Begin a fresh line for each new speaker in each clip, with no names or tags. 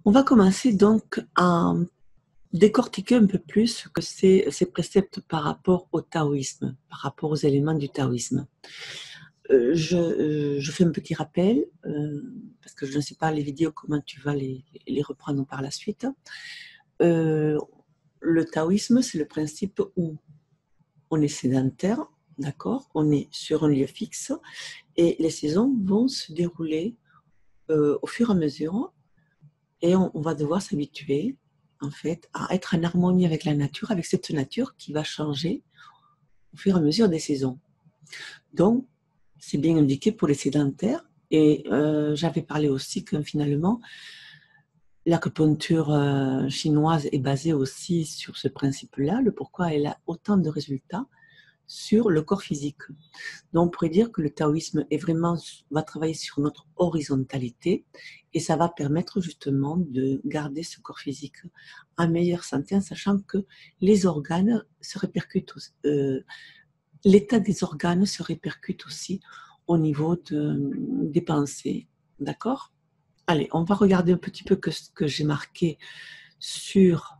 On va commencer donc à décortiquer un peu plus que ces préceptes par rapport au taoïsme, par rapport aux éléments du taoïsme. Je fais un petit rappel, parce que je ne sais pas les vidéos, comment tu vas les reprendre par la suite. Le taoïsme, c'est le principe où on est sédentaire, d'accord, on est sur un lieu fixe, et les saisons vont se dérouler au fur et à mesure, et on va devoir s'habituer, en fait, à être en harmonie avec la nature, avec cette nature qui va changer au fur et à mesure des saisons. Donc, c'est bien indiqué pour les sédentaires. Et j'avais parlé aussi que finalement, l'acupuncture chinoise est basée aussi sur ce principe-là, le pourquoi elle a autant de résultats sur le corps physique. Donc, on pourrait dire que le taoïsme va travailler sur notre horizontalité et ça va permettre justement de garder ce corps physique en meilleure santé, en sachant que les organes se répercutent, l'état des organes se répercute aussi au niveau des pensées. D'accord ? Allez, on va regarder un petit peu ce que j'ai marqué sur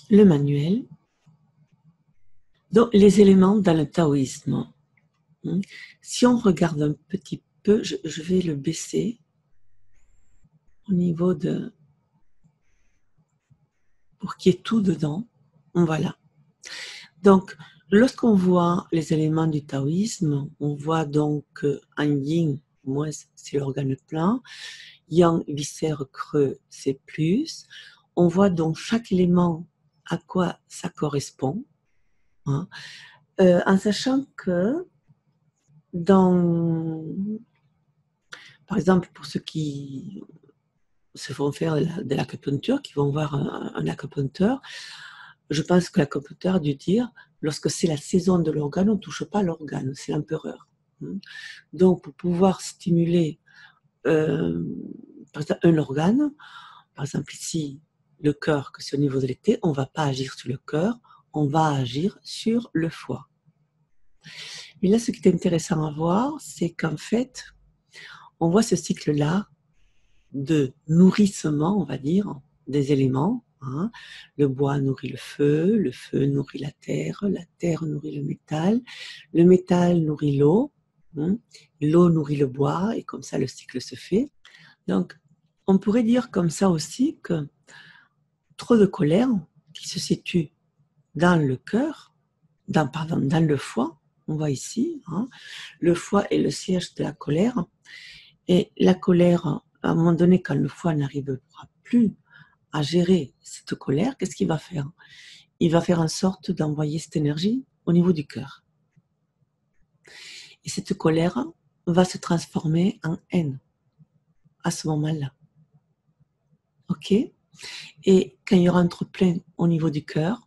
le manuel. Donc, les éléments dans le taoïsme. Si on regarde un petit peu, je vais le baisser au niveau de... pour qu'il y ait tout dedans. Voilà. Donc, lorsqu'on voit les éléments du taoïsme, on voit donc en yin, moins c'est l'organe plein, yang, viscère creux, c'est plus. On voit donc chaque élément à quoi ça correspond, hein, en sachant que par exemple, pour ceux qui se font faire de l'acupuncture, qui vont voir un acupuncteur, je pense que l'acupuncteur a dû dire, lorsque c'est la saison de l'organe, on ne touche pas l'organe, c'est l'empereur. Donc, pour pouvoir stimuler par exemple, un organe, par exemple ici, le cœur, que c'est au niveau de l'été, on ne va pas agir sur le cœur, on va agir sur le foie. Mais là, ce qui est intéressant à voir, c'est qu'en fait, on voit ce cycle-là de nourrissement, on va dire, des éléments. Hein. Le bois nourrit le feu nourrit la terre nourrit le métal nourrit l'eau, l'eau nourrit le bois, et comme ça le cycle se fait. Donc, on pourrait dire comme ça aussi que trop de colère qui se situe dans le cœur, dans le foie, on voit ici, hein, le foie est le siège de la colère, et la colère, à un moment donné, quand le foie n'arrivera plus à gérer cette colère, qu'est-ce qu'il va faire ? Il va faire en sorte d'envoyer cette énergie au niveau du cœur. Et cette colère va se transformer en haine à ce moment-là. Ok ? Et quand il y aura un trop-plein au niveau du cœur,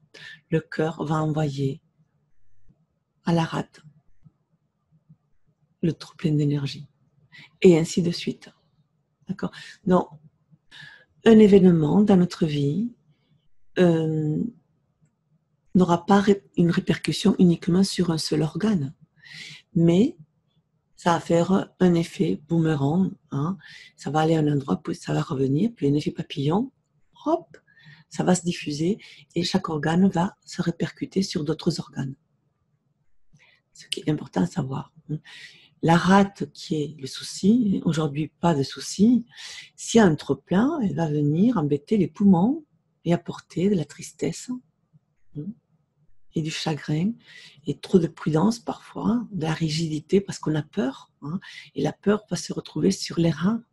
le cœur va envoyer à la rate le trop-plein d'énergie. Et ainsi de suite. D'accord ? Donc, un événement dans notre vie n'aura pas une répercussion uniquement sur un seul organe, mais ça va faire un effet boomerang, hein. Ça va aller à un endroit, puis ça va revenir, puis un effet papillon, hop, ça va se diffuser et chaque organe va se répercuter sur d'autres organes. Ce qui est important à savoir. La rate qui est le souci, aujourd'hui pas de souci, s'il y a un trop-plein, elle va venir embêter les poumons et apporter de la tristesse et du chagrin et trop de prudence parfois, de la rigidité parce qu'on a peur, hein, et la peur va se retrouver sur les reins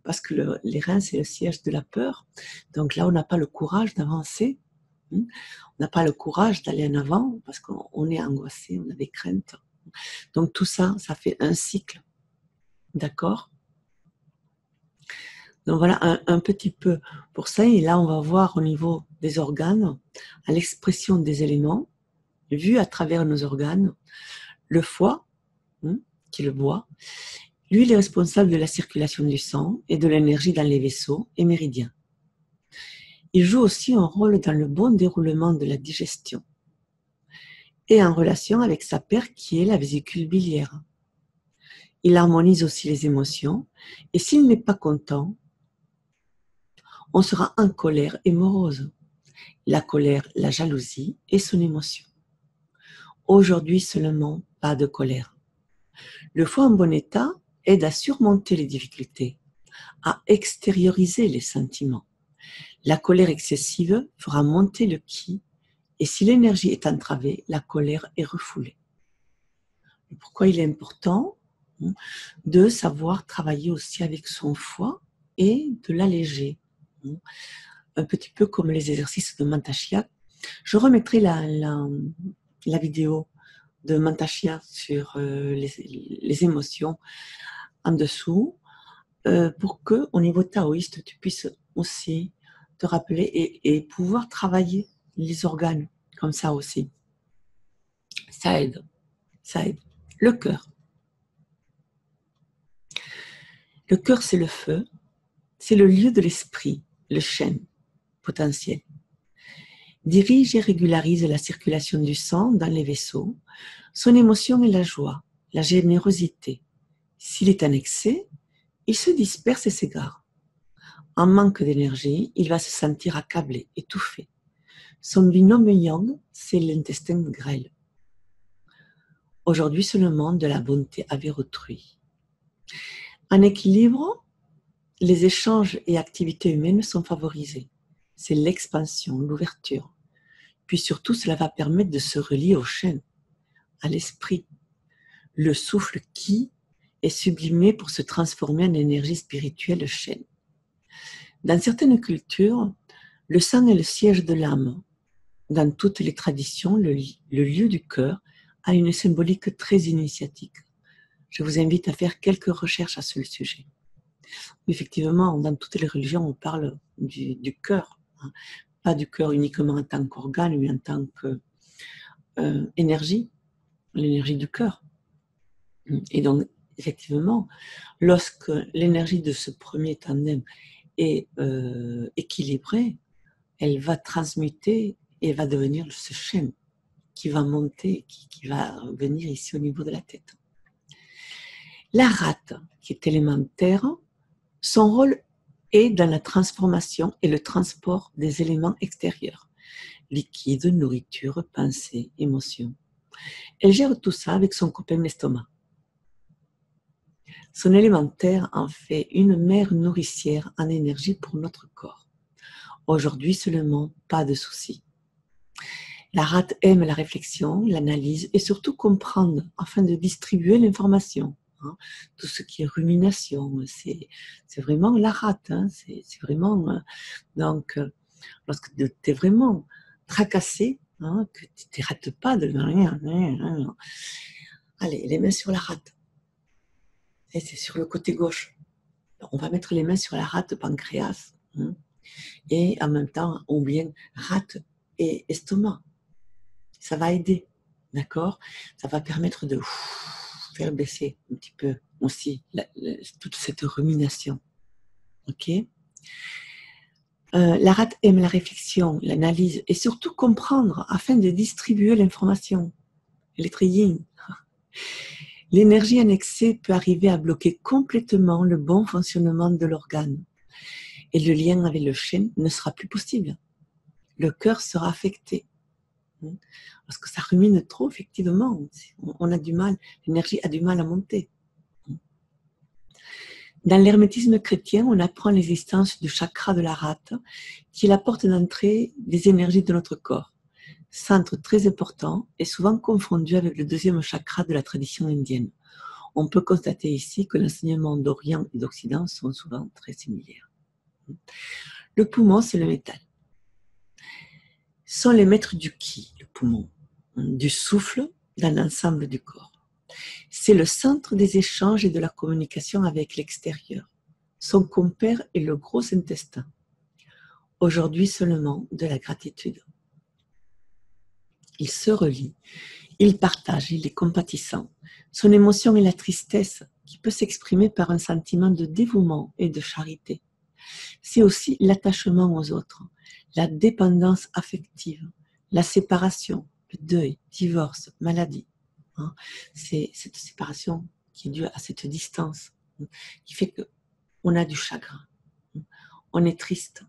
parce que les reins c'est le siège de la peur, donc là on n'a pas le courage d'avancer, on n'a pas le courage d'aller en avant parce qu'on est angoissé, on a des craintes, donc tout ça, ça fait un cycle, d'accord ? Donc voilà un petit peu pour ça, et là on va voir au niveau des organes, à l'expression des éléments, vu à travers nos organes, le foie, qui est le bois, lui il est responsable de la circulation du sang et de l'énergie dans les vaisseaux et méridiens. Il joue aussi un rôle dans le bon déroulement de la digestion et en relation avec sa paire qui est la vésicule biliaire. il harmonise aussi les émotions. Et s'il n'est pas content, on sera en colère et morose. La colère, la jalousie est son émotion. Aujourd'hui seulement, pas de colère. Le foie en bon état aide à surmonter les difficultés, à extérioriser les sentiments. La colère excessive fera monter le ki, et si l'énergie est entravée, la colère est refoulée. Et pourquoi il est important de savoir travailler aussi avec son foie et de l'alléger. Un petit peu comme les exercices de Mantashya. Je remettrai la vidéo de Mantashya sur les émotions en dessous pour que, au niveau taoïste, tu puisses aussi te rappeler et pouvoir travailler les organes comme ça aussi. Ça aide, ça aide. Le cœur. Le cœur, c'est le feu, c'est le lieu de l'esprit, le chêne potentiel. Dirige et régularise la circulation du sang dans les vaisseaux. Son émotion est la joie, la générosité. S'il est en excès, il se disperse et s'égare. En manque d'énergie, il va se sentir accablé, étouffé. Son binôme yang, c'est l'intestin grêle. Aujourd'hui seulement de la bonté avec autrui. En équilibre, les échanges et activités humaines sont favorisés. C'est l'expansion, l'ouverture. Puis surtout, cela va permettre de se relier au chêne, à l'esprit. Le souffle qui est sublimé pour se transformer en énergie spirituelle chêne. Dans certaines cultures, le sang est le siège de l'âme. Dans toutes les traditions, le lieu du cœur a une symbolique très initiatique. Je vous invite à faire quelques recherches à ce sujet. Effectivement, dans toutes les religions, on parle du cœur, pas du cœur uniquement en tant qu'organe, mais en tant qu'énergie, l'énergie du cœur. Et donc, effectivement, lorsque l'énergie de ce premier tandem est équilibrée, elle va transmuter et va devenir ce chêne qui va monter, qui va venir ici au niveau de la tête. La rate, qui est élémentaire, son rôle est dans la transformation et le transport des éléments extérieurs, liquide, nourriture, pensée, émotion. Elle gère tout ça avec son copain l'estomac. Son élémentaire en fait une mère nourricière en énergie pour notre corps. Aujourd'hui seulement, pas de soucis. La rate aime la réflexion, l'analyse et surtout comprendre afin de distribuer l'information. Tout ce qui est rumination, c'est vraiment la rate. C'est vraiment... donc, lorsque tu es vraiment tracassé, que tu ne rates pas de rien. Allez, les mains sur la rate. Et c'est sur le côté gauche. On va mettre les mains sur la rate pancréas. Et en même temps, on bien rate et estomac. Ça va aider, d'accord? Ça va permettre de faire baisser un petit peu aussi toute cette rumination. Ok? La rate aime la réflexion, l'analyse et surtout comprendre afin de distribuer l'information. Elle est très yin. L'énergie en excès peut arriver à bloquer complètement le bon fonctionnement de l'organe. Et le lien avec le chêne ne sera plus possible. Le cœur sera affecté. Parce que ça rumine trop, effectivement. On a du mal, l'énergie a du mal à monter. Dans l'hermétisme chrétien, on apprend l'existence du chakra de la rate, qui est la porte d'entrée des énergies de notre corps. Centre très important et souvent confondu avec le deuxième chakra de la tradition indienne. On peut constater ici que l'enseignement d'Orient et d'Occident sont souvent très similaires. Le poumon, c'est le métal. Sont les maîtres du ki, le poumon, du souffle dans l'ensemble du corps. C'est le centre des échanges et de la communication avec l'extérieur. Son compère est le gros intestin. Aujourd'hui seulement de la gratitude. Il se relie, il partage, il est compatissant. Son émotion est la tristesse qui peut s'exprimer par un sentiment de dévouement et de charité. C'est aussi l'attachement aux autres, la dépendance affective, la séparation, le deuil, divorce, maladie. C'est cette séparation qui est due à cette distance, qui fait qu'on a du chagrin, on est triste.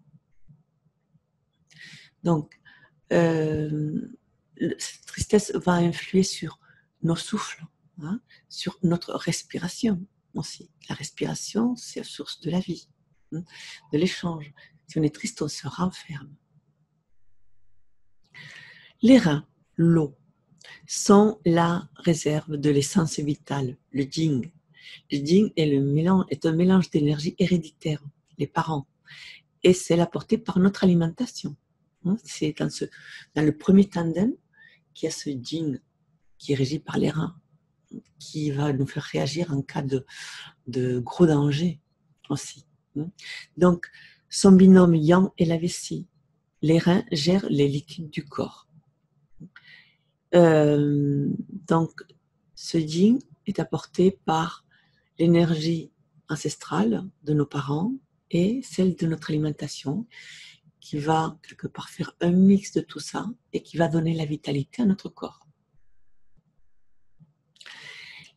Donc, cette tristesse va influer sur nos souffles, hein, sur notre respiration aussi. La respiration, c'est la source de la vie, hein, de l'échange. Si on est triste, on se renferme. Les reins, l'eau, sont la réserve de l'essence vitale, le Jing. Le Jing est un mélange d'énergie héréditaire, les parents, et c'est apporté par notre alimentation. C'est dans le premier tandem qu'il y a ce Jing qui est régi par les reins, qui va nous faire réagir en cas de gros danger aussi. Donc, son binôme yang est la vessie. Les reins gèrent les liquides du corps. Donc, ce yin est apporté par l'énergie ancestrale de nos parents et celle de notre alimentation qui va quelque part faire un mix de tout ça et qui va donner la vitalité à notre corps.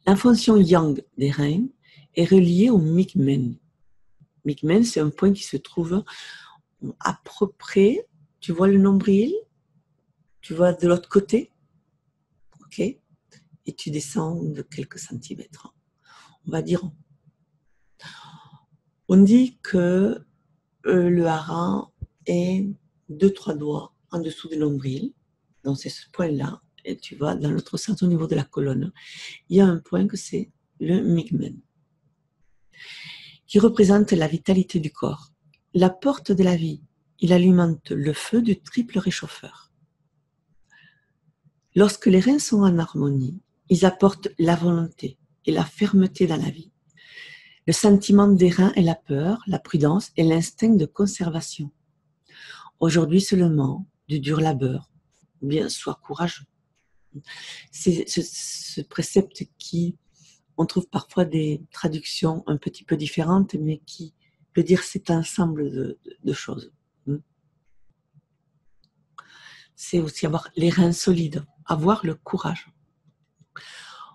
La fonction yang des reins est reliée au Migmen. Migmen, c'est un point qui se trouve à peu près, tu vois le nombril, tu vois de l'autre côté, ok, et tu descends de quelques centimètres. On va dire, on dit que le hareng est 2-3 doigts en dessous du nombril, donc c'est ce point-là, et tu vois dans l'autre sens au niveau de la colonne, il y a un point que c'est le Migmen, qui représente la vitalité du corps, la porte de la vie. Il alimente le feu du triple réchauffeur. Lorsque les reins sont en harmonie, ils apportent la volonté et la fermeté dans la vie. Le sentiment des reins est la peur, la prudence et l'instinct de conservation. Aujourd'hui seulement, du dur labeur, ou bien sois courageux. C'est ce précepte qui, on trouve parfois des traductions un petit peu différentes, mais qui veut dire cet ensemble de choses. C'est aussi avoir les reins solides, avoir le courage.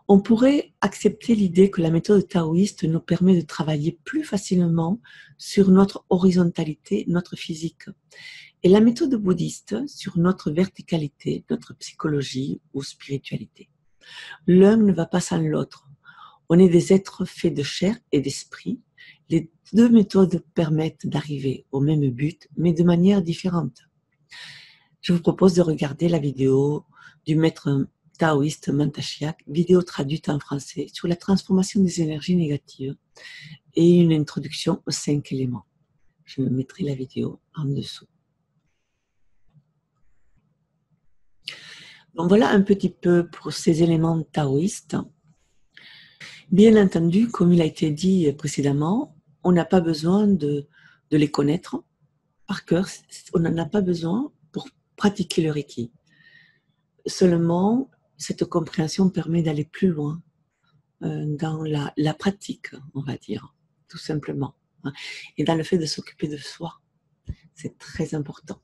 On pourrait accepter l'idée que la méthode taoïste nous permet de travailler plus facilement sur notre horizontalité, notre physique, et la méthode bouddhiste sur notre verticalité, notre psychologie ou spiritualité. L'un ne va pas sans l'autre. On est des êtres faits de chair et d'esprit. Les deux méthodes permettent d'arriver au même but, mais de manière différente. Je vous propose de regarder la vidéo du maître taoïste Mantak Chia, vidéo traduite en français sur la transformation des énergies négatives et une introduction aux 5 éléments. Je mettrai la vidéo en dessous. Donc voilà un petit peu pour ces éléments taoïstes. Bien entendu, comme il a été dit précédemment, on n'a pas besoin de les connaître par cœur, on n'en a pas besoin pour pratiquer le Reiki. Seulement, cette compréhension permet d'aller plus loin dans la pratique, on va dire, tout simplement. Et dans le fait de s'occuper de soi. C'est très important.